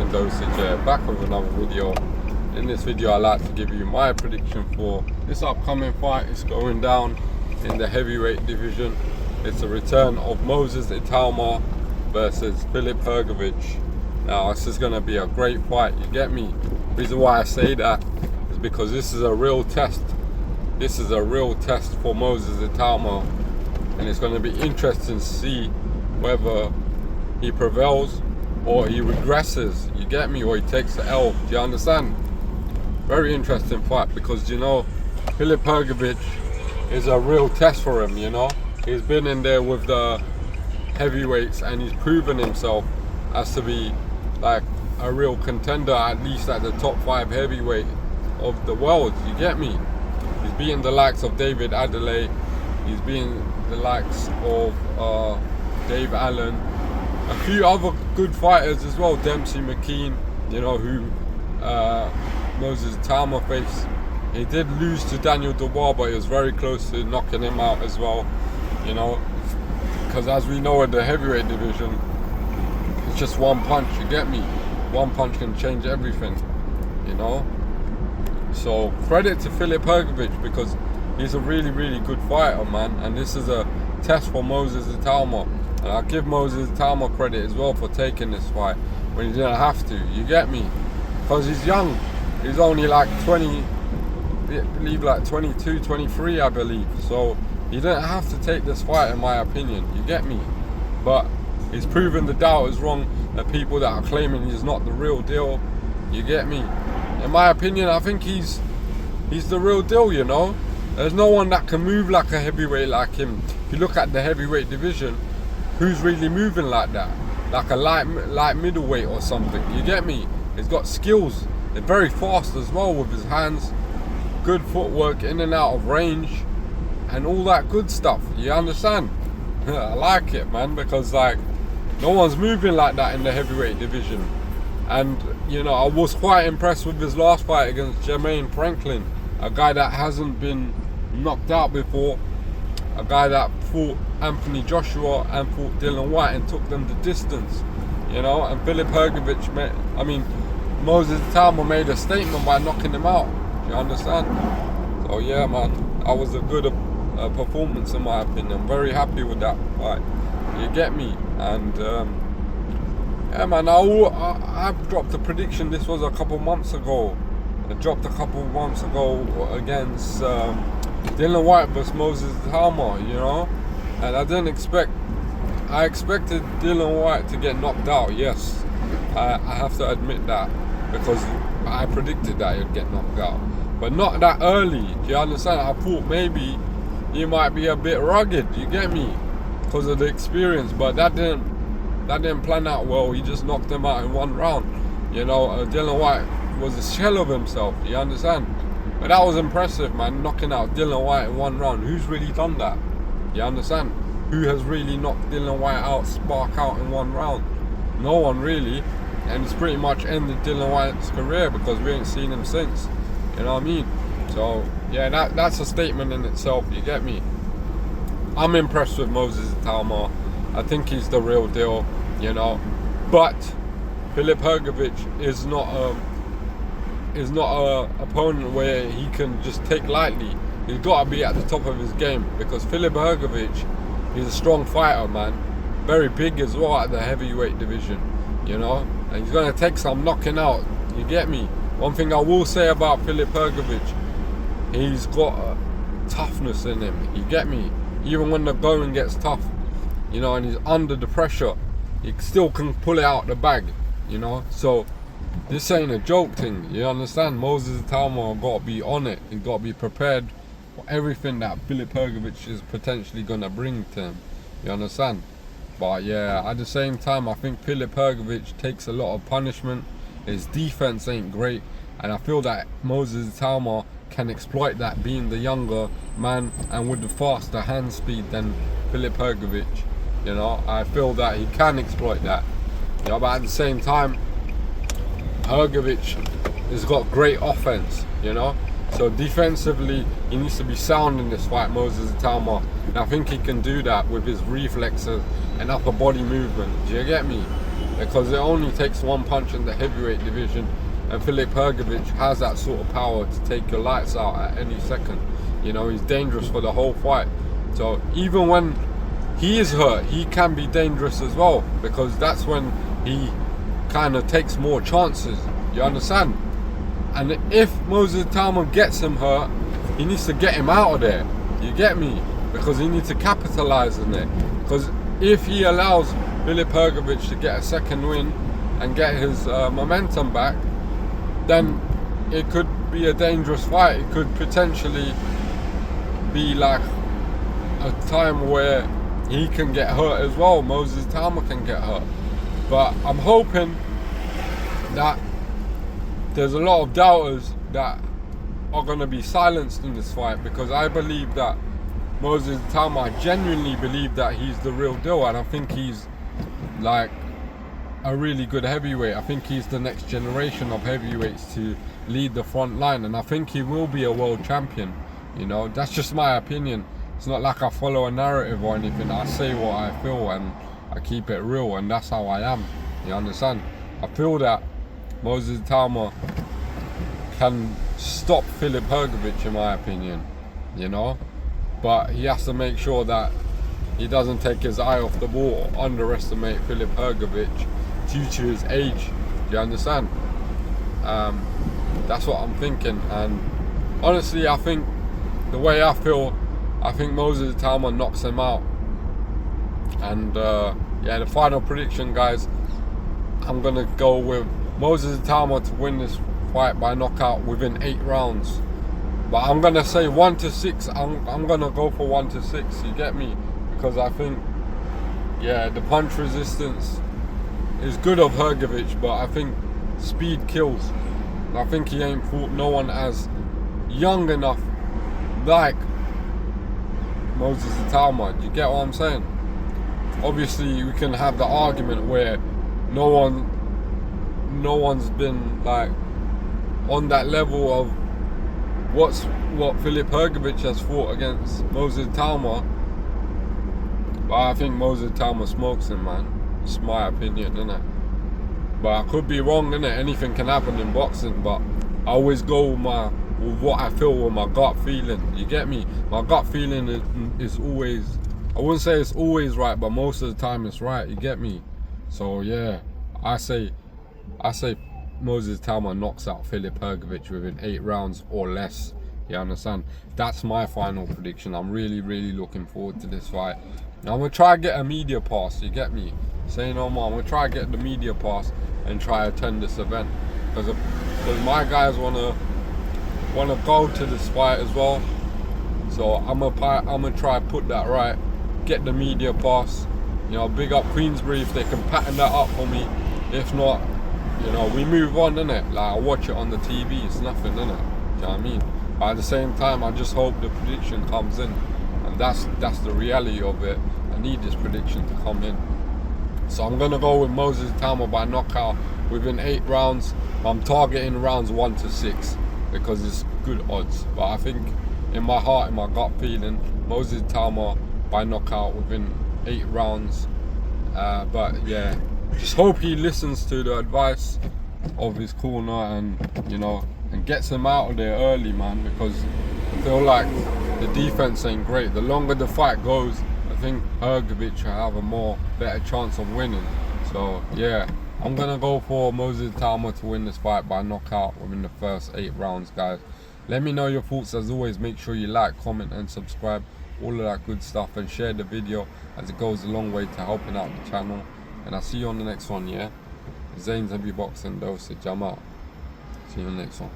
boxing dosage here, back with another video. In this video I like to give you my prediction for this upcoming fight. It's going down in the heavyweight division. It's a return of Moses Itauma versus Filip Hrgovic. Now this is going to be a great fight, you get me? The reason why I say that is because this is a real test. This is a real test for Moses Itauma, and it's going to be interesting to see whether he prevails or he regresses, you get me, or he takes the L. Do you understand? Very interesting fight, because you know Filip Hrgovic is a real test for him. You know, he's been in there with the heavyweights and he's proven himself as to be like a real contender, at least at the top 5 heavyweight of the world, you get me? He's beaten the likes of David Adelaide, he's beaten the likes of Dave Allen, a few other good fighters as well, Dempsey McKean, you know, who Moses Itauma faced. He did lose to Daniel Dubois, but he was very close to knocking him out as well, you know, because as we know in the heavyweight division, it's just one punch, you get me? One punch can change everything, you know? So credit to Filip Hrgovic, because he's a really, really good fighter, man, and this is a test for Moses Itauma. And I'll give Moses Itauma credit as well for taking this fight when he didn't have to, you get me? Because he's young, he's only like 20, I believe like 22, 23 I believe, so he didn't have to take this fight in my opinion, you get me? But he's proven the doubters wrong, the people that are claiming he's not the real deal, you get me? In my opinion, I think he's the real deal, you know? There's no one that can move like a heavyweight like him. If you look at the heavyweight division, who's really moving like that? Like a light middleweight or something, you get me? He's got skills, he's very fast as well with his hands, good footwork in and out of range, and all that good stuff, you understand? I like it, man, because like, no one's moving like that in the heavyweight division. And you know, I was quite impressed with his last fight against Jermaine Franklin, a guy that hasn't been knocked out before, a guy that fought Anthony Joshua and fought Dylan White and took them the distance, you know. And Filip Hrgovic, Moses Itauma made a statement by knocking him out, do you understand? So yeah, man, that was a good performance in my opinion. I'm very happy with that fight, you get me? And yeah, man, I dropped a prediction. This was a couple months ago. I dropped a couple months ago against Dylan White versus Moses Itauma, you know, and I expected Dylan White to get knocked out. Yes, I have to admit that, because I predicted that he'd get knocked out, but not that early. Do you understand? I thought maybe he might be a bit rugged, you get me, because of the experience, but that didn't plan out well. He just knocked him out in one round, you know. Dylan White was a shell of himself, you understand? But that was impressive, man, knocking out Dylan White in one round. Who's really done that, you understand? Who has really knocked Dylan White out, spark out in one round? No one really. And it's pretty much ended Dylan White's career, because we ain't seen him since, you know what I mean? So yeah, that's a statement in itself, you get me? I'm impressed with Moses Itauma. I think he's the real deal, you know. But Filip Hrgovic is not a opponent where he can just take lightly. He's got to be at the top of his game, because Filip Hrgovic is a strong fighter, man. Very big as well at the heavyweight division, you know. And he's going to take some knocking out, you get me? One thing I will say about Filip Hrgovic, he's got toughness in him, you get me? Even when the going gets tough, you know, and he's under the pressure, he still can pull it out the bag, you know. So this ain't a joke thing, you understand? Moses Itauma got to be on it. He got to be prepared for everything that Filip Hrgovic is potentially gonna bring to him, you understand? But yeah, at the same time, I think Filip Hrgovic takes a lot of punishment. His defense ain't great, and I feel that Moses Itauma can exploit that, being the younger man and with the faster hand speed than Filip Hrgovic. You know, I feel that he can exploit that. You know, but at the same time, Hrgovic has got great offense, you know. So defensively, he needs to be sound in this fight, Moses Itauma. And I think he can do that with his reflexes and upper body movement. Do you get me? because it only takes one punch in the heavyweight division, and Filip Hrgovic has that sort of power to take your lights out at any second. You know, he's dangerous for the whole fight. So even when he is hurt, he can be dangerous as well, because that's when he kind of takes more chances. You understand? And if Moses Itauma gets him hurt, he needs to get him out of there. You get me? Because he needs to capitalize on it. Because if he allows Filip Hrgovic to get a second win and get his momentum back, then it could be a dangerous fight. It could potentially be like a time where he can get hurt as well. Moses Itauma can get hurt. But I'm hoping that there's a lot of doubters that are going to be silenced in this fight, because I believe that Moses Itauma, I genuinely believe that he's the real deal, and I think he's like a really good heavyweight. I think he's the next generation of heavyweights to lead the front line, and I think he will be a world champion. You know, that's just my opinion. It's not like I follow a narrative or anything. I say what I feel and I keep it real, and that's how I am. You understand? I feel that Moses Itauma can stop Filip Hrgovic, in my opinion, you know, but he has to make sure that he doesn't take his eye off the ball or underestimate Filip Hrgovic due to his age. Do you understand? That's what I'm thinking. And honestly, I think the way I feel, I think Moses Itauma knocks him out. And yeah, the final prediction, guys, I'm gonna go with Moses Itauma to win this fight by knockout within 8 rounds. But I'm gonna say 1-6. I'm gonna go for 1-6. You get me? Because I think, yeah, the punch resistance is good of Hrgovic, but I think speed kills. I think he ain't fought no one as young enough like Moses Itauma. Do you get what I'm saying? Obviously, we can have the argument where no one's been like on that level of what Filip Hrgovic has fought against Moses Itauma. But I think Moses Itauma smokes him, man. It's my opinion, innit? But I could be wrong, innit? Anything can happen in boxing, but I always go with what I feel, with my gut feeling. You get me? My gut feeling is always, I wouldn't say it's always right, but most of the time it's right. You get me? So yeah, I say Moses Itauma knocks out Filip Hrgovic within 8 rounds or less. You understand? That's my final prediction. I'm really, really looking forward to this fight. Now, I'm going to try to get a media pass. You get me? Say no more. I'm going to try to get the media pass and try to attend this event. Because my guys want to go to this fight as well. So I'm gonna try to put that right. Get the media pass. You know, big up Queensbury if they can pattern that up for me. If not, you know, we move on, innit? Like, I watch it on the TV, it's nothing, innit? Do you know what I mean? But at the same time, I just hope the prediction comes in. And that's the reality of it. I need this prediction to come in. So I'm going to go with Moses Itauma by knockout within 8 rounds. I'm targeting rounds 1-6 because it's good odds. But I think in my heart, in my gut feeling, Moses Itauma by knockout within 8 rounds. But yeah, just hope he listens to the advice of his corner and, you know, and gets him out of there early, man, because I feel like the defense ain't great. The longer the fight goes, I think Hrgovic will have a better chance of winning. So yeah, I'm gonna go for Moses Itauma to win this fight by knockout within the first 8 rounds, guys. Let me know your thoughts. As always, make sure you like, comment and subscribe, all of that good stuff, and share the video as it goes a long way to helping out the channel. And I'll see you on the next one, yeah? Zane's Heavy Boxing Dosage. I'm out. See you on the next one.